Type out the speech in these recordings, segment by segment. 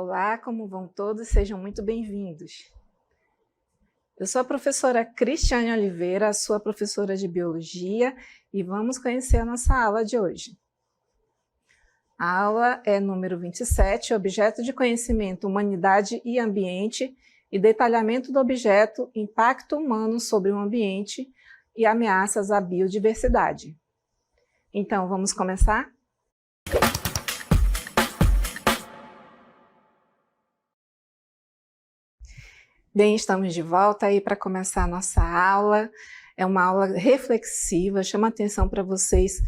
Olá, como vão todos? Sejam muito bem-vindos. Eu sou a professora Cristiane Oliveira, a sua professora de Biologia, e vamos conhecer a nossa aula de hoje. A aula é número 27, Objeto de Conhecimento, Humanidade e Ambiente, e detalhamento do objeto, impacto humano sobre o ambiente e ameaças à biodiversidade. Então, vamos começar? Bem, estamos de volta aí para começar a nossa aula. É uma aula reflexiva, chama atenção para vocês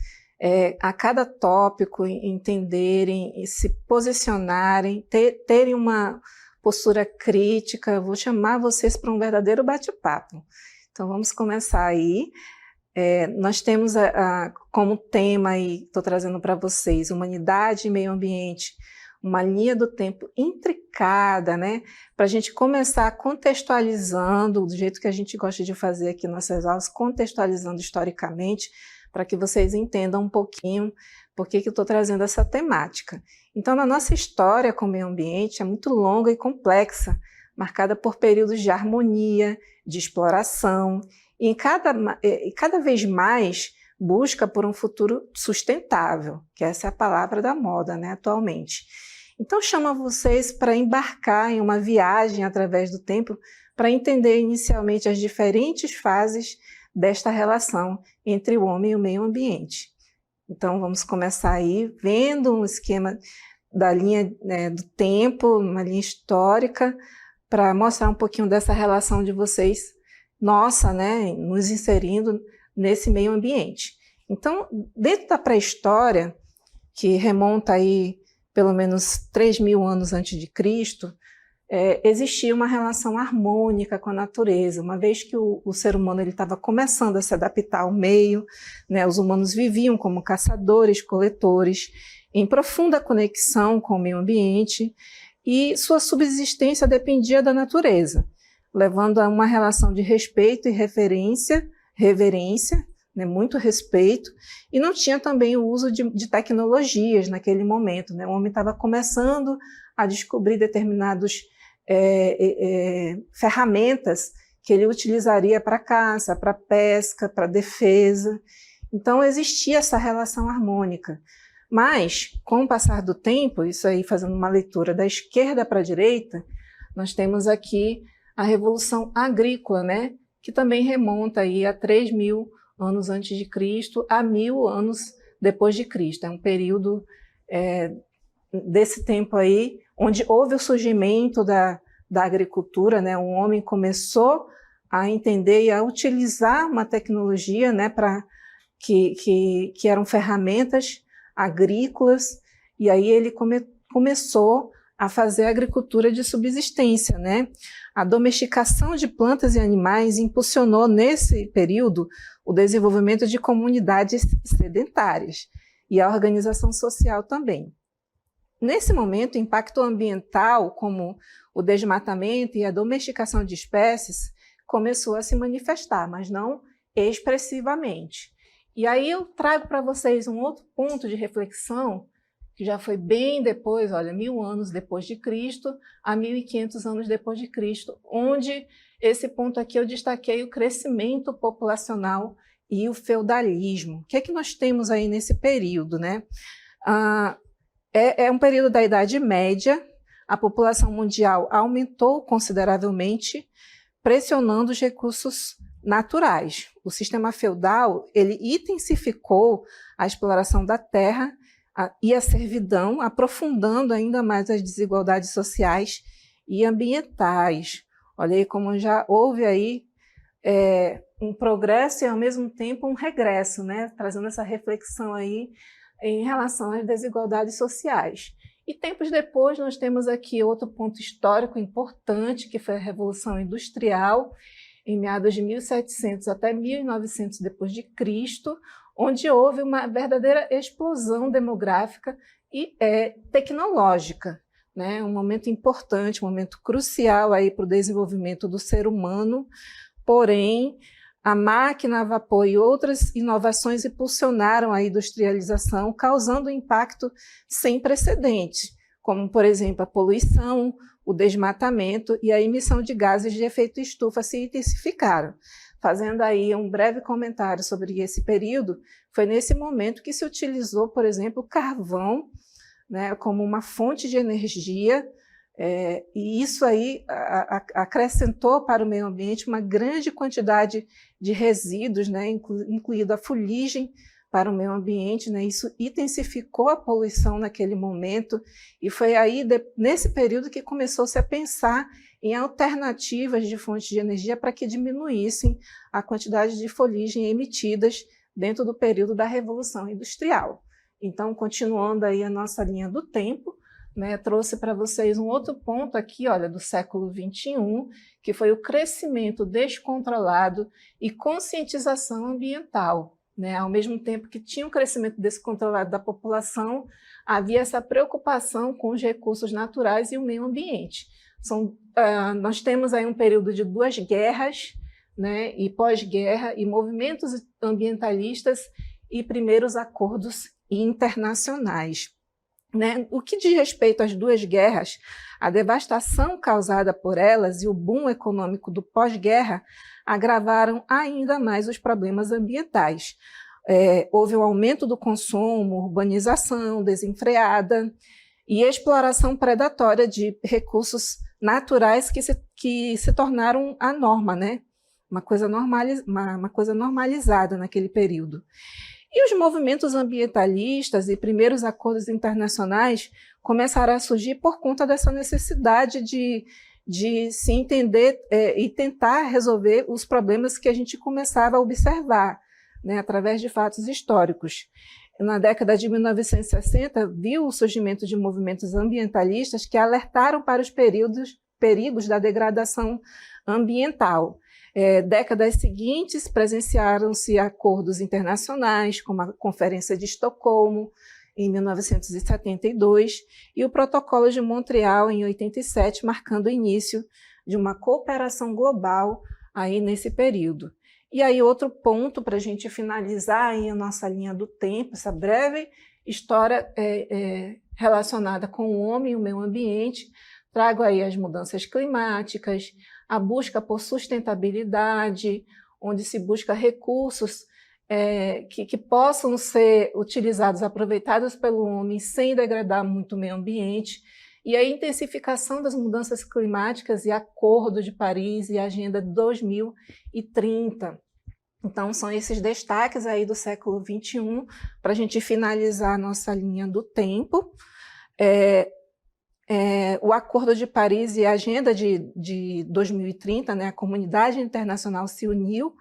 a cada tópico entenderem e se posicionarem, terem uma postura crítica. Eu vou chamar vocês para um verdadeiro bate-papo. Então vamos começar aí. Nós temos como tema aí, estou trazendo para vocês, humanidade e meio ambiente, uma linha do tempo intricada, né? Para a gente começar contextualizando, do jeito que a gente gosta de fazer aqui nas nossas aulas, contextualizando historicamente, para que vocês entendam um pouquinho por que eu estou trazendo essa temática. Então, na nossa história com o meio ambiente é muito longa e complexa, marcada por períodos de harmonia, de exploração, e cada vez mais busca por um futuro sustentável, que essa é a palavra da moda, né, atualmente. Então, chamo vocês para embarcar em uma viagem através do tempo para entender inicialmente as diferentes fases desta relação entre o homem e o meio ambiente. Então, vamos começar aí vendo um esquema da linha do tempo, uma linha histórica, para mostrar um pouquinho dessa relação de vocês, nossa, né, nos inserindo nesse meio ambiente. Então, dentro da pré-história, que remonta aí pelo menos 3.000 anos antes de Cristo, existia uma relação harmônica com a natureza, uma vez que o ser humano estava começando a se adaptar ao meio, né, os humanos viviam como caçadores, coletores, em profunda conexão com o meio ambiente, e sua subsistência dependia da natureza, levando a uma relação de respeito e reverência, né, muito respeito, e não tinha também o uso de tecnologias naquele momento, né? O homem estava começando a descobrir determinadas ferramentas que ele utilizaria para caça, para pesca, para defesa. Então existia essa relação harmônica. Mas, com o passar do tempo, isso aí fazendo uma leitura da esquerda para a direita, nós temos aqui a Revolução Agrícola, né? Que também remonta aí a 3.000 anos antes de Cristo a 1.000 anos depois de Cristo. É um período desse tempo aí, onde houve o surgimento da agricultura, né? O homem começou a entender e a utilizar uma tecnologia, né, que eram ferramentas agrícolas, e aí ele começou a fazer agricultura de subsistência, né? A domesticação de plantas e animais impulsionou nesse período o desenvolvimento de comunidades sedentárias e a organização social também. Nesse momento, o impacto ambiental, como o desmatamento e a domesticação de espécies, começou a se manifestar, mas não expressivamente. E aí eu trago para vocês um outro ponto de reflexão, que já foi bem depois, olha, 1.000 anos depois de Cristo a 1.500 anos depois de Cristo, onde esse ponto aqui eu destaquei o crescimento populacional e o feudalismo. O que é que nós temos aí nesse período, né? É um período da Idade Média, a população mundial aumentou consideravelmente, pressionando os recursos naturais. O sistema feudal, ele intensificou a exploração da terra e a servidão, aprofundando ainda mais as desigualdades sociais e ambientais. Olha aí como já houve aí um progresso e, ao mesmo tempo, um regresso, né? Trazendo essa reflexão aí em relação às desigualdades sociais. E tempos depois, nós temos aqui outro ponto histórico importante, que foi a Revolução Industrial, em meados de 1700 até 1900 depois de Cristo, onde houve uma verdadeira explosão demográfica e tecnológica, né? Um momento importante, um momento crucial aí para o desenvolvimento do ser humano, porém, a máquina a vapor e outras inovações impulsionaram a industrialização, causando um impacto sem precedentes, como, por exemplo, a poluição, o desmatamento e a emissão de gases de efeito estufa se intensificaram. Fazendo aí um breve comentário sobre esse período, foi nesse momento que se utilizou, por exemplo, o carvão, né, como uma fonte de energia, e isso aí acrescentou para o meio ambiente uma grande quantidade de resíduos, né, incluída a fuligem para o meio ambiente, né, isso intensificou a poluição naquele momento, e foi aí, nesse período, que começou-se a pensar em alternativas de fontes de energia para que diminuíssem a quantidade de fuligem emitidas dentro do período da Revolução Industrial. Então, continuando aí a nossa linha do tempo, né, trouxe para vocês um outro ponto aqui, olha, do século XXI, que foi o crescimento descontrolado e conscientização ambiental. Né? Ao mesmo tempo que tinha um crescimento descontrolado da população, havia essa preocupação com os recursos naturais e o meio ambiente. Nós temos aí um período de 2 guerras, né, e pós-guerra, e movimentos ambientalistas e primeiros acordos internacionais. Né? O que diz respeito às 2 guerras, a devastação causada por elas e o boom econômico do pós-guerra agravaram ainda mais os problemas ambientais. Houve um aumento do consumo, urbanização desenfreada e exploração predatória de recursos naturais que se tornaram a norma, né? Uma coisa normalizada naquele período. E os movimentos ambientalistas e primeiros acordos internacionais começaram a surgir por conta dessa necessidade de se entender e tentar resolver os problemas que a gente começava a observar, né, através de fatos históricos. Na década de 1960, viu o surgimento de movimentos ambientalistas que alertaram para os perigos da degradação ambiental. Décadas seguintes, presenciaram-se acordos internacionais, como a Conferência de Estocolmo, em 1972, e o Protocolo de Montreal, em 87, marcando o início de uma cooperação global aí nesse período. E aí outro ponto para a gente finalizar aí a nossa linha do tempo, essa breve história relacionada com o homem e o meio ambiente, trago aí as mudanças climáticas, a busca por sustentabilidade, onde se busca recursos que possam ser utilizados, aproveitados pelo homem sem degradar muito o meio ambiente, e a intensificação das mudanças climáticas e Acordo de Paris e Agenda 2030. Então, são esses destaques aí do século XXI, para a gente finalizar a nossa linha do tempo. O Acordo de Paris e a Agenda de 2030, né, a comunidade internacional se uniu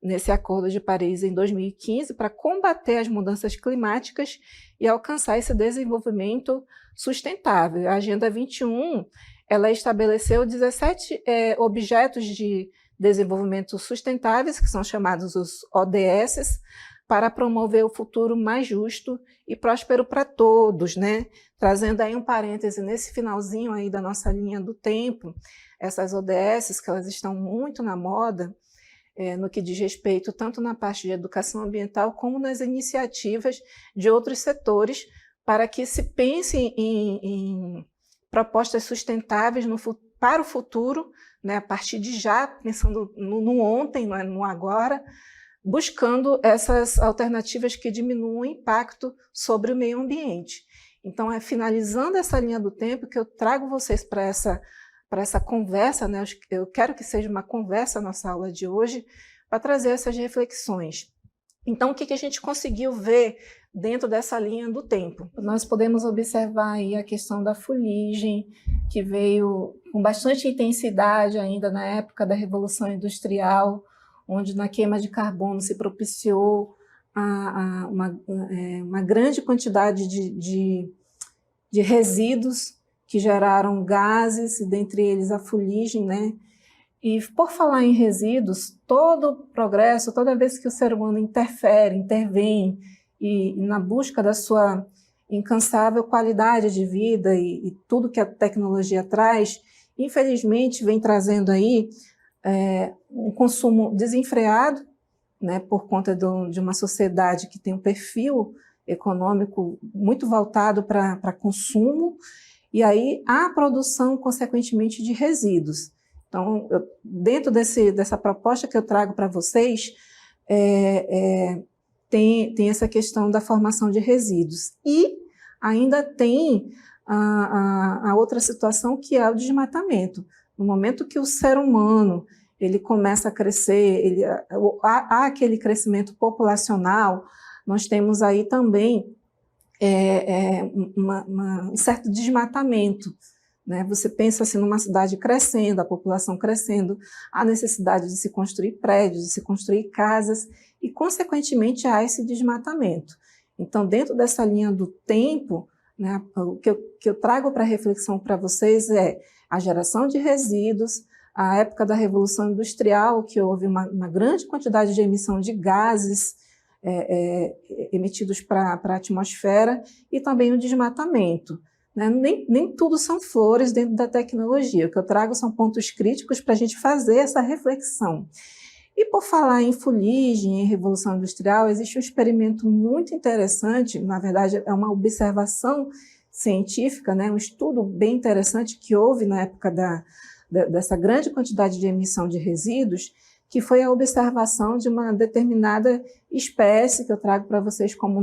nesse Acordo de Paris em 2015 para combater as mudanças climáticas e alcançar esse desenvolvimento sustentável. A Agenda 21, ela estabeleceu 17 objetos de desenvolvimento sustentáveis, que são chamados os ODS, para promover o futuro mais justo e próspero para todos, né? Trazendo aí um parêntese nesse finalzinho aí da nossa linha do tempo, essas ODS, que elas estão muito na moda, no que diz respeito tanto na parte de educação ambiental como nas iniciativas de outros setores, para que se pense em propostas sustentáveis para o futuro, né, a partir de já, pensando no ontem, no agora, buscando essas alternativas que diminuam o impacto sobre o meio ambiente. Então, finalizando essa linha do tempo, que eu trago vocês para essa conversa, né? Eu quero que seja uma conversa a nossa aula de hoje, para trazer essas reflexões. Então, o que a gente conseguiu ver dentro dessa linha do tempo? Nós podemos observar aí a questão da fuligem, que veio com bastante intensidade ainda na época da Revolução Industrial, onde na queima de carbono se propiciou uma grande quantidade de resíduos que geraram gases, dentre eles a fuligem, né? E por falar em resíduos, todo progresso, toda vez que o ser humano intervém e na busca da sua incansável qualidade de vida e tudo que a tecnologia traz, infelizmente vem trazendo aí um consumo desenfreado, né, por conta de uma sociedade que tem um perfil econômico muito voltado para consumo, e aí a produção, consequentemente, de resíduos. Então, dentro dessa proposta que eu trago para vocês, tem essa questão da formação de resíduos. E ainda tem a outra situação, que é o desmatamento. No momento que o ser humano ele começa a crescer, há aquele crescimento populacional, nós temos aí também um certo desmatamento, né? Você pensa assim, numa cidade crescendo, a população crescendo, a necessidade de se construir prédios, de se construir casas, e, consequentemente, há esse desmatamento. Então, dentro dessa linha do tempo, né, o que eu trago para reflexão para vocês é a geração de resíduos, a época da Revolução Industrial, que houve uma grande quantidade de emissão de gases emitidos para a atmosfera, e também o desmatamento. Né? Nem tudo são flores dentro da tecnologia. O que eu trago são pontos críticos para a gente fazer essa reflexão. E por falar em fuligem, em Revolução Industrial, existe um experimento muito interessante, na verdade é uma observação científica, né? Um estudo bem interessante que houve na época dessa grande quantidade de emissão de resíduos, que foi a observação de uma determinada espécie, que eu trago para vocês como um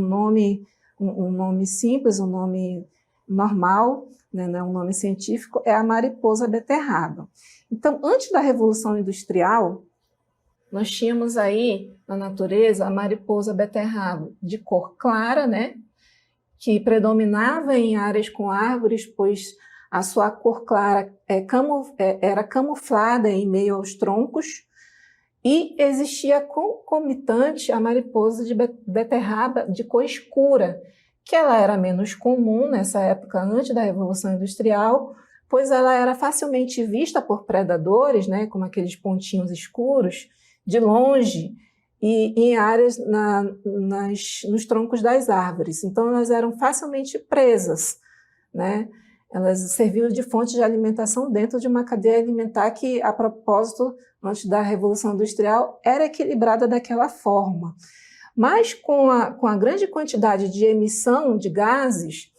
nome simples, um nome normal, né? Não é um nome científico, é a mariposa beterraba. Então, antes da Revolução Industrial, nós tínhamos aí na natureza a mariposa beterraba de cor clara, né, que predominava em áreas com árvores, pois a sua cor clara era camuflada em meio aos troncos, e existia concomitante a mariposa de beterraba de cor escura, que ela era menos comum nessa época antes da Revolução Industrial, pois ela era facilmente vista por predadores, né, como aqueles pontinhos escuros, de longe, e em áreas nos troncos das árvores. Então, elas eram facilmente presas, né? Elas serviam de fonte de alimentação dentro de uma cadeia alimentar que, a propósito, antes da Revolução Industrial, era equilibrada daquela forma. Mas, com a grande quantidade de emissão de gases,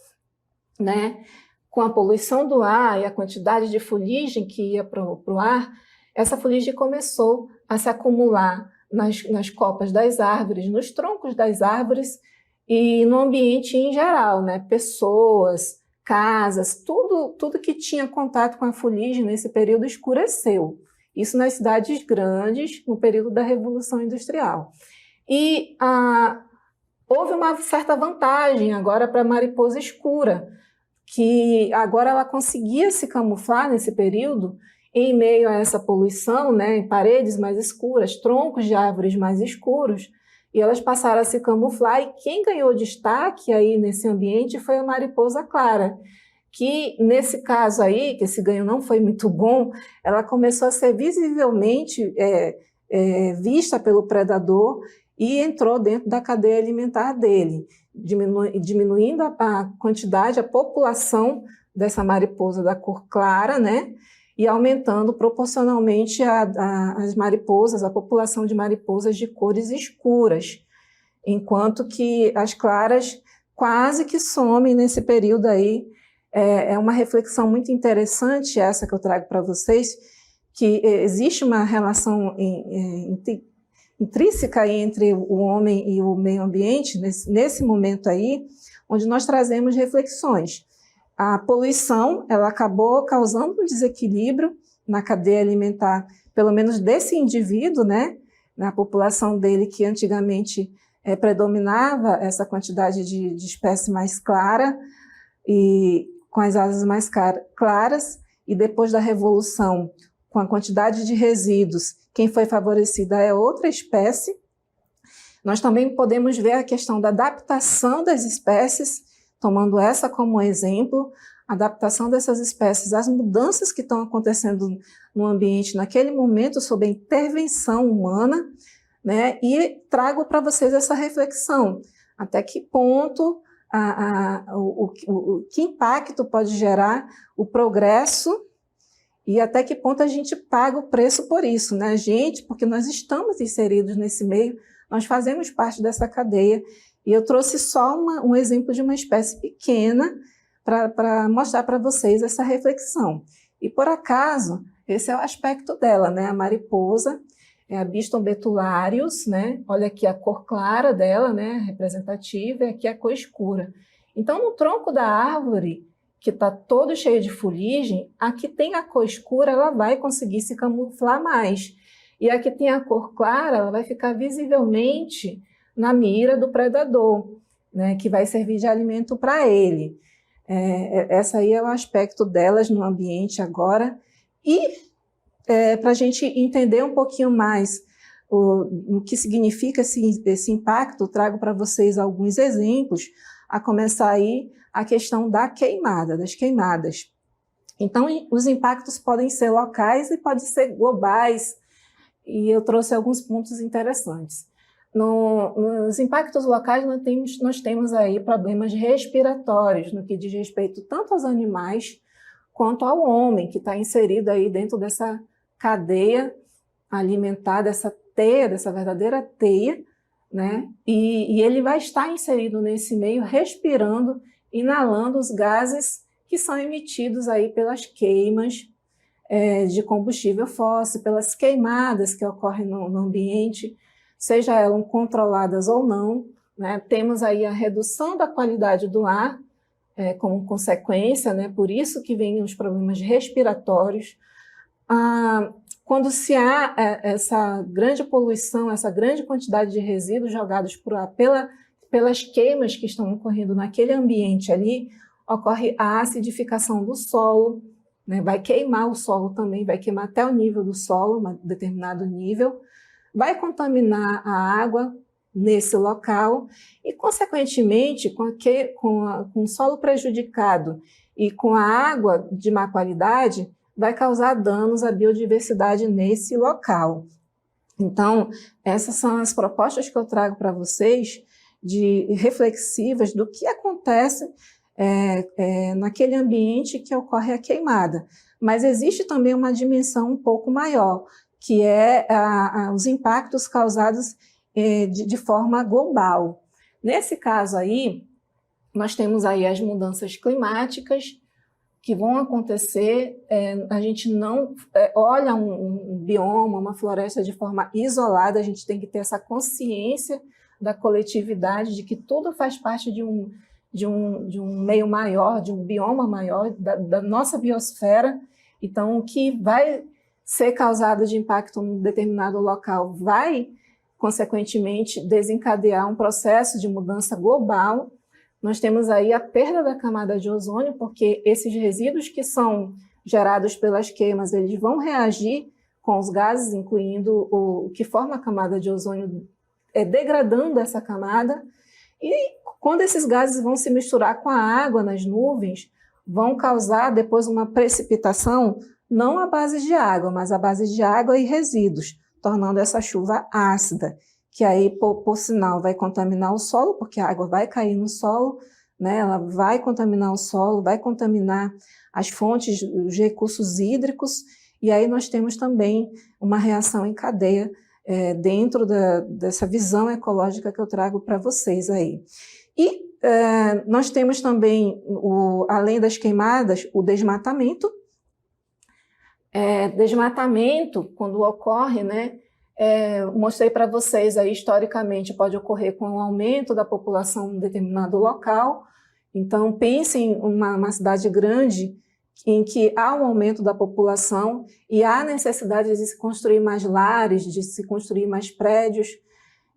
né, com a poluição do ar e a quantidade de fuligem que ia para o ar, essa fuligem começou a se acumular nas copas das árvores, nos troncos das árvores e no ambiente em geral, né? Pessoas, casas, tudo que tinha contato com a fuligem nesse período escureceu. Isso nas cidades grandes, no período da Revolução Industrial. E houve uma certa vantagem agora para a mariposa escura, que agora ela conseguia se camuflar nesse período em meio a essa poluição, né, em paredes mais escuras, troncos de árvores mais escuros, e elas passaram a se camuflar, e quem ganhou destaque aí nesse ambiente foi a mariposa clara, que nesse caso aí, que esse ganho não foi muito bom, ela começou a ser visivelmente vista pelo predador e entrou dentro da cadeia alimentar dele, diminuindo a quantidade, a população dessa mariposa da cor clara, né? E aumentando proporcionalmente as mariposas, a população de mariposas de cores escuras, enquanto que as claras quase que somem nesse período aí. É uma reflexão muito interessante essa que eu trago para vocês, que existe uma relação intrínseca entre o homem e o meio ambiente, nesse momento aí, onde nós trazemos reflexões. A poluição, ela acabou causando um desequilíbrio na cadeia alimentar, pelo menos desse indivíduo, né, na população dele, que antigamente predominava essa quantidade de espécie mais clara, e com as asas mais claras, e depois da Revolução, com a quantidade de resíduos, quem foi favorecida é outra espécie. Nós também podemos ver a questão da adaptação das espécies, tomando essa como exemplo, a adaptação dessas espécies às mudanças que estão acontecendo no ambiente naquele momento sob a intervenção humana, né? E trago para vocês essa reflexão, até que ponto, que impacto pode gerar o progresso e até que ponto a gente paga o preço por isso, né? Porque nós estamos inseridos nesse meio, nós fazemos parte dessa cadeia. E eu trouxe só um exemplo de uma espécie pequena, para mostrar para vocês essa reflexão. E por acaso, esse é o aspecto dela, né? A mariposa é a Biston betularius, né? Olha aqui a cor clara dela, né? Representativa, e aqui a cor escura. Então, no tronco da árvore, que está todo cheio de fuligem, aqui tem a cor escura, ela vai conseguir se camuflar mais. E aqui tem a cor clara, ela vai ficar visivelmente na mira do predador, né? Que vai servir de alimento para ele. Essa aí é o aspecto delas no ambiente agora. E para a gente entender um pouquinho mais o que significa esse impacto, trago para vocês alguns exemplos, a começar aí a questão da queimada, das queimadas. Então, os impactos podem ser locais e podem ser globais, e eu trouxe alguns pontos interessantes. Nos impactos locais, nós temos aí problemas respiratórios, no que diz respeito tanto aos animais quanto ao homem, que está inserido aí dentro dessa cadeia alimentar, dessa teia, dessa verdadeira teia, né? E ele vai estar inserido nesse meio, respirando, inalando os gases que são emitidos aí pelas queimas de combustível fóssil, pelas queimadas que ocorrem no ambiente, seja elas controladas ou não, né? Temos aí a redução da qualidade do ar como consequência, né? Por isso que vêm os problemas respiratórios. Quando se há essa grande poluição, essa grande quantidade de resíduos jogados por ar pelas queimas que estão ocorrendo naquele ambiente ali, ocorre a acidificação do solo, né? Vai queimar o solo também, vai queimar até o nível do solo, um determinado nível, vai contaminar a água nesse local e, consequentemente, com o solo prejudicado e com a água de má qualidade, vai causar danos à biodiversidade nesse local. Então, essas são as propostas que eu trago para vocês, reflexivas do que acontece naquele ambiente que ocorre a queimada. Mas existe também uma dimensão um pouco maior, que é os impactos causados de forma global. Nesse caso aí, nós temos aí as mudanças climáticas, que vão acontecer, a gente não olha um bioma, uma floresta de forma isolada, a gente tem que ter essa consciência da coletividade, de que tudo faz parte de um meio maior, de um bioma maior, da nossa biosfera. Então, o que vai ser causado de impacto em um determinado local vai, consequentemente, desencadear um processo de mudança global. Nós temos aí a perda da camada de ozônio, porque esses resíduos que são gerados pelas queimas, eles vão reagir com os gases, incluindo o que forma a camada de ozônio, degradando essa camada, e quando esses gases vão se misturar com a água nas nuvens, vão causar depois uma precipitação, não à base de água, mas à base de água e resíduos, tornando essa chuva ácida, que aí, por sinal, vai contaminar o solo, porque a água vai cair no solo, né? Ela vai contaminar o solo, vai contaminar as fontes, os recursos hídricos, e aí nós temos também uma reação em cadeia dentro dessa visão ecológica que eu trago para vocês aí. E nós temos também, além das queimadas, o desmatamento. Desmatamento, quando ocorre, né? Mostrei para vocês aí, historicamente, pode ocorrer com o aumento da população em um determinado local. Então, pensem em uma cidade grande em que há um aumento da população e há necessidade de se construir mais lares, de se construir mais prédios,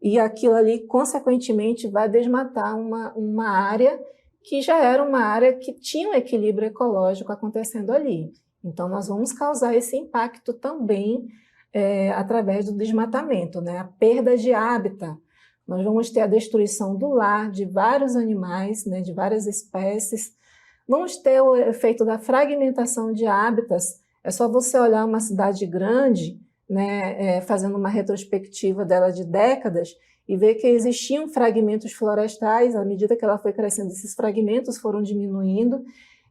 e aquilo ali, consequentemente, vai desmatar uma área que já era uma área que tinha um equilíbrio ecológico acontecendo ali. Então, nós vamos causar esse impacto também através do desmatamento, né? A perda de hábitat. Nós vamos ter a destruição do lar de vários animais, né? De várias espécies. Vamos ter o efeito da fragmentação de hábitats. É só você olhar uma cidade grande, né? Fazendo uma retrospectiva dela de décadas, e ver que existiam fragmentos florestais. À medida que ela foi crescendo, esses fragmentos foram diminuindo,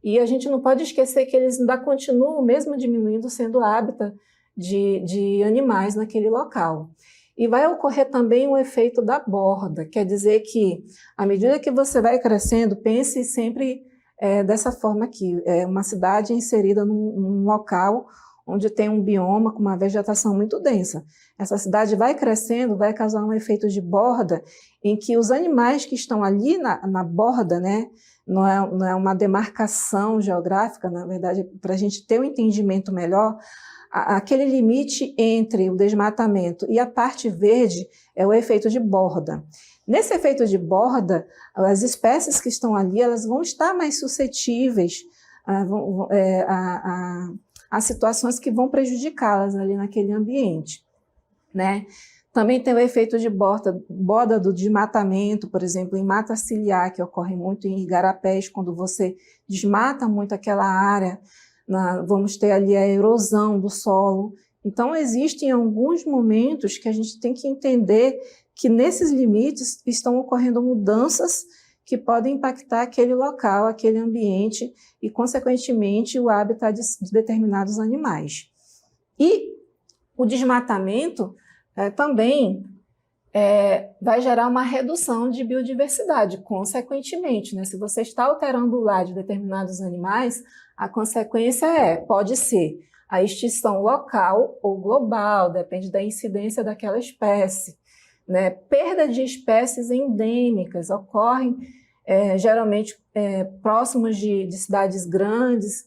e a gente não pode esquecer que eles ainda continuam, mesmo diminuindo, sendo hábitat de animais naquele local. E vai ocorrer também o efeito da borda, quer dizer que, à medida que você vai crescendo, pense sempre dessa forma aqui, é uma cidade inserida num local onde tem um bioma com uma vegetação muito densa. Essa cidade vai crescendo, vai causar um efeito de borda, em que os animais que estão ali na borda, né, não é uma demarcação geográfica, na verdade, para a gente ter um entendimento melhor, aquele limite entre o desmatamento e a parte verde é o efeito de borda. Nesse efeito de borda, as espécies que estão ali, elas vão estar mais suscetíveis a situações que vão prejudicá-las ali naquele ambiente, né? Também tem o efeito de borda do desmatamento, por exemplo, em mata ciliar, que ocorre muito em igarapés, quando você desmata muito aquela área, vamos ter ali a erosão do solo. Então, existem alguns momentos que a gente tem que entender que nesses limites estão ocorrendo mudanças que podem impactar aquele local, aquele ambiente e, consequentemente, o habitat de determinados animais. E o desmatamento também vai gerar uma redução de biodiversidade, consequentemente, né? Se você está alterando o lar de determinados animais, a consequência pode ser a extinção local ou global, depende da incidência daquela espécie, né? Perda de espécies endêmicas ocorrem geralmente próximos de cidades grandes,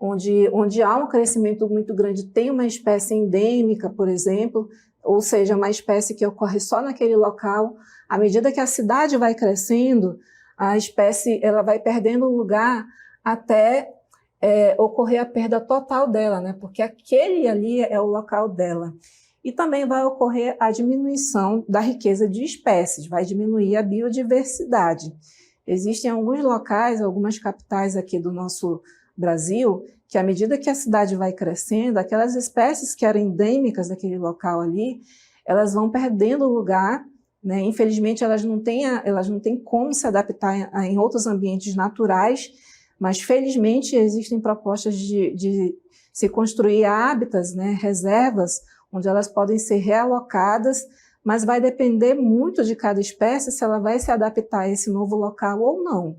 onde há um crescimento muito grande, tem uma espécie endêmica, por exemplo, ou seja, uma espécie que ocorre só naquele local. À medida que a cidade vai crescendo, a espécie ela vai perdendo lugar até ocorrer a perda total dela, né? Porque aquele ali é o local dela. E também vai ocorrer a diminuição da riqueza de espécies, vai diminuir a biodiversidade. Existem alguns locais, algumas capitais aqui do nosso Brasil, que à medida que a cidade vai crescendo, aquelas espécies que eram endêmicas daquele local ali, elas vão perdendo lugar, né? Infelizmente, elas não têm como se adaptar em outros ambientes naturais, mas felizmente existem propostas de se construir hábitats, né? Reservas, onde elas podem ser realocadas, mas vai depender muito de cada espécie se ela vai se adaptar a esse novo local ou não.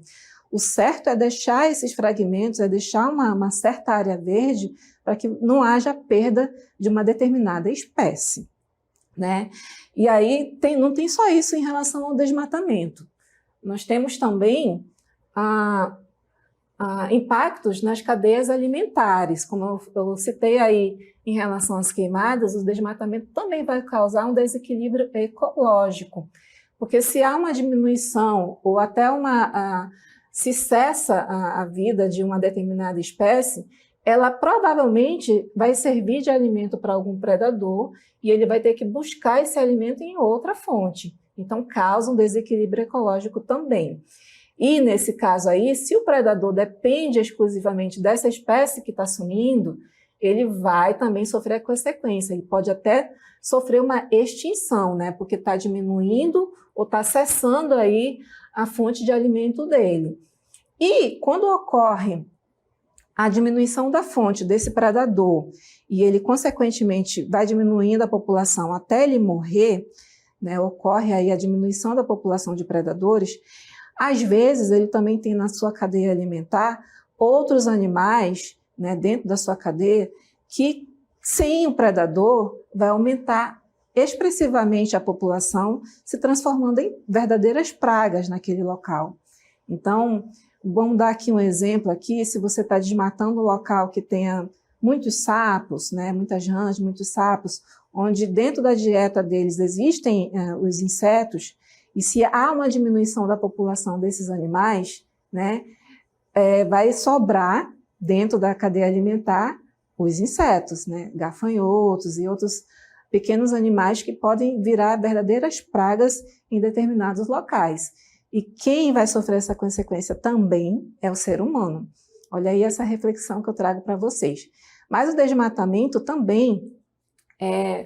O certo é deixar esses fragmentos, é deixar uma certa área verde para que não haja perda de uma determinada espécie, né? E aí não tem só isso em relação ao desmatamento. Nós temos também impactos nas cadeias alimentares, como eu citei aí em relação às queimadas, o desmatamento também vai causar um desequilíbrio ecológico, porque se há uma diminuição ou até se cessa a vida de uma determinada espécie, ela provavelmente vai servir de alimento para algum predador e ele vai ter que buscar esse alimento em outra fonte. Então, causa um desequilíbrio ecológico também. E, nesse caso aí, se o predador depende exclusivamente dessa espécie que está sumindo, ele vai também sofrer a consequência. Ele pode até sofrer uma extinção, né? Porque está diminuindo ou está cessando aí a fonte de alimento dele. E quando ocorre a diminuição da fonte desse predador e ele, consequentemente, vai diminuindo a população até ele morrer, né? Ocorre aí a diminuição da população de predadores. Às vezes, ele também tem na sua cadeia alimentar outros animais, né, dentro da sua cadeia, que, sem o predador, vai aumentar expressivamente a população, se transformando em verdadeiras pragas naquele local. Então, vamos dar aqui um exemplo aqui, se você está desmatando um local que tenha muitos sapos, né, muitas rãs, muitos sapos, onde dentro da dieta deles existem os insetos, e se há uma diminuição da população desses animais, né, vai sobrar dentro da cadeia alimentar os insetos, né, gafanhotos e outros pequenos animais que podem virar verdadeiras pragas em determinados locais. E quem vai sofrer essa consequência também é o ser humano. Olha aí essa reflexão que eu trago para vocês. Mas o desmatamento também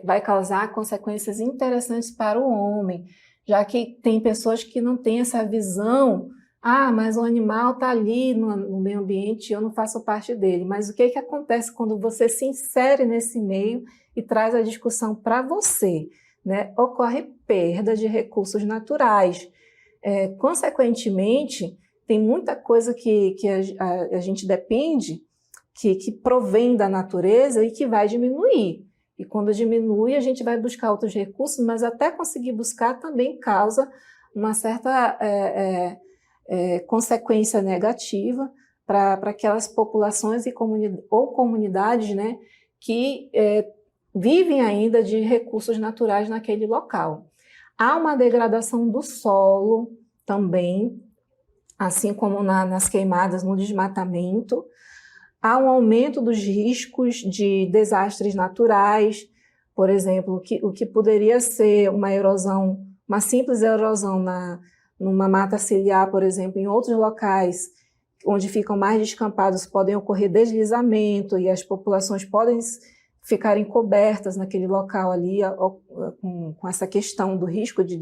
vai causar consequências interessantes para o homem, já que tem pessoas que não têm essa visão, mas o animal está ali no meio ambiente e eu não faço parte dele. Mas o que acontece quando você se insere nesse meio e traz a discussão para você, né? Ocorre perda de recursos naturais. Consequentemente, tem muita coisa que a gente depende, que provém da natureza e que vai diminuir. E quando diminui, a gente vai buscar outros recursos, mas até conseguir buscar também causa uma certa consequência negativa para aquelas populações ou comunidades, né, que vivem ainda de recursos naturais naquele local. Há uma degradação do solo também, assim como nas queimadas, no desmatamento. Há um aumento dos riscos de desastres naturais, por exemplo, o que poderia ser uma erosão, uma simples erosão numa mata ciliar, por exemplo, em outros locais onde ficam mais descampados, podem ocorrer deslizamento e as populações podem ficarem cobertas naquele local ali com essa questão do risco de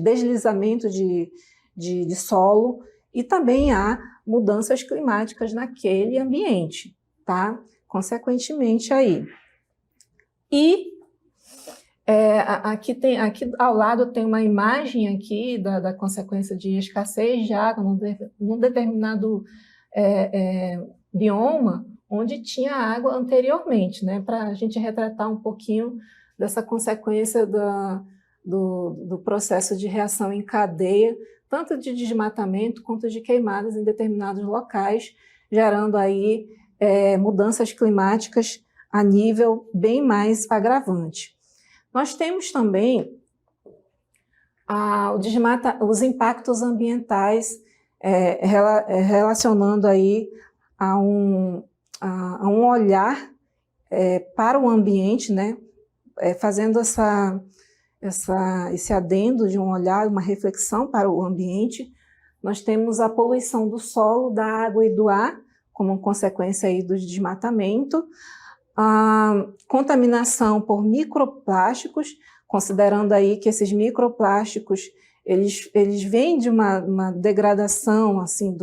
deslizamento de solo, e também há mudanças climáticas naquele ambiente, tá? Consequentemente aí. E aqui ao lado tem uma imagem aqui da consequência de escassez de água num determinado bioma onde tinha água anteriormente, né? Para a gente retratar um pouquinho dessa consequência do processo de reação em cadeia, tanto de desmatamento quanto de queimadas em determinados locais, gerando aí mudanças climáticas a nível bem mais agravante. Nós temos também os impactos ambientais relacionando aí a um olhar para o ambiente, né? Fazendo esse adendo de um olhar, uma reflexão para o ambiente. Nós temos a poluição do solo, da água e do ar, como consequência aí do desmatamento, a contaminação por microplásticos, considerando aí que esses microplásticos eles vêm de uma degradação assim,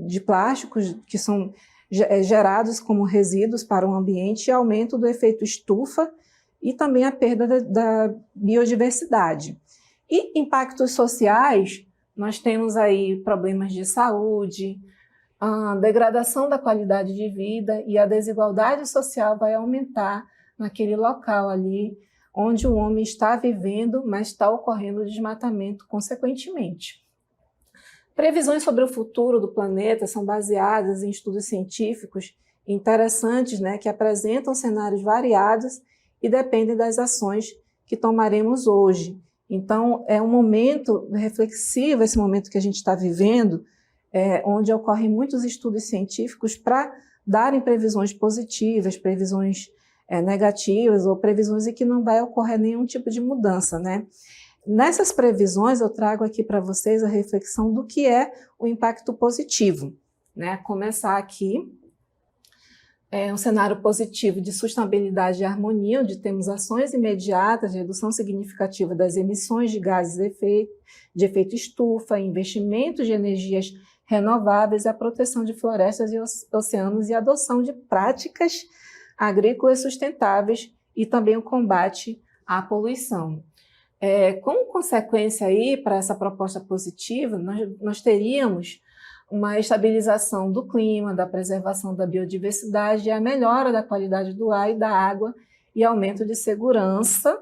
de plásticos que são gerados como resíduos para o ambiente, e aumento do efeito estufa, e também a perda da biodiversidade. E impactos sociais, nós temos aí problemas de saúde, a degradação da qualidade de vida, e a desigualdade social vai aumentar naquele local ali onde o homem está vivendo, mas está ocorrendo desmatamento consequentemente. Previsões sobre o futuro do planeta são baseadas em estudos científicos interessantes, né, que apresentam cenários variados e dependem das ações que tomaremos hoje. Então, é um momento reflexivo, esse momento que a gente está vivendo, onde ocorrem muitos estudos científicos para darem previsões positivas, previsões negativas, ou previsões em que não vai ocorrer nenhum tipo de mudança, né? Nessas previsões, eu trago aqui para vocês a reflexão do que é o impacto positivo, né? Começar aqui. Um cenário positivo de sustentabilidade e harmonia, onde temos ações imediatas, redução significativa das emissões de gases de efeito estufa, investimentos de energias renováveis, a proteção de florestas e oceanos e a adoção de práticas agrícolas sustentáveis e também o combate à poluição. Como consequência aí para essa proposta positiva, nós teríamos uma estabilização do clima, da preservação da biodiversidade, a melhora da qualidade do ar e da água e aumento de segurança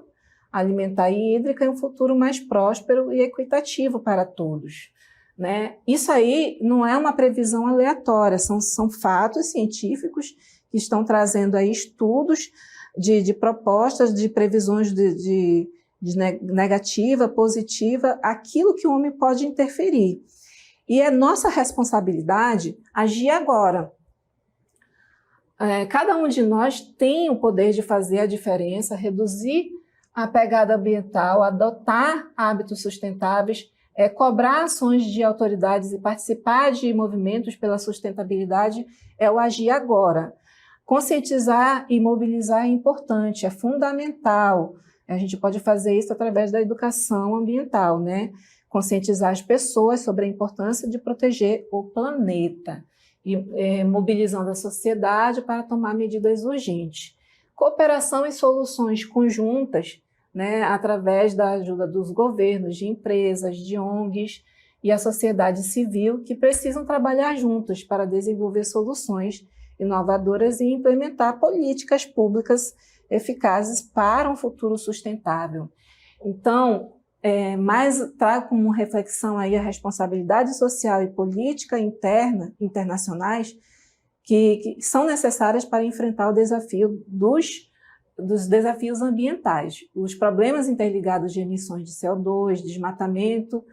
alimentar e hídrica, e um futuro mais próspero e equitativo para todos, né? Isso aí não é uma previsão aleatória, são fatos científicos que estão trazendo aí estudos de propostas, de previsões de negativa, positiva, aquilo que o homem pode interferir. E é nossa responsabilidade agir agora. Cada um de nós tem o poder de fazer a diferença, reduzir a pegada ambiental, adotar hábitos sustentáveis, cobrar ações de autoridades e participar de movimentos pela sustentabilidade é o agir agora. Conscientizar e mobilizar é importante, é fundamental. A gente pode fazer isso através da educação ambiental, né? Conscientizar as pessoas sobre a importância de proteger o planeta e mobilizando a sociedade para tomar medidas urgentes. Cooperação e soluções conjuntas, né, através da ajuda dos governos, de empresas, de ONGs, e a sociedade civil, que precisam trabalhar juntos para desenvolver soluções inovadoras e implementar políticas públicas eficazes para um futuro sustentável. Então, trago como reflexão aí a responsabilidade social e política internacionais que são necessárias para enfrentar o desafio dos desafios ambientais. Os problemas interligados de emissões de CO2, desmatamento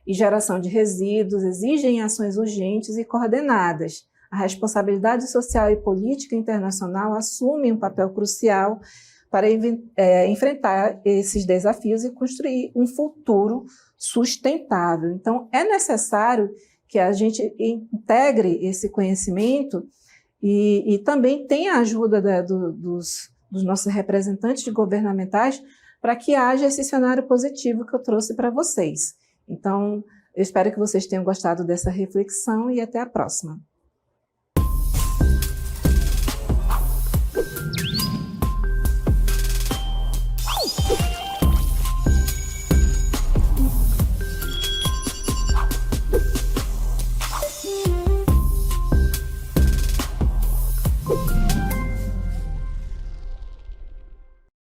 e geração de resíduos exigem ações urgentes e coordenadas. A responsabilidade social e política internacional assume um papel crucial para enfrentar esses desafios e construir um futuro sustentável. Então, é necessário que a gente integre esse conhecimento e também tenha a ajuda dos nossos representantes governamentais para que haja esse cenário positivo que eu trouxe para vocês. Então, eu espero que vocês tenham gostado dessa reflexão e até a próxima.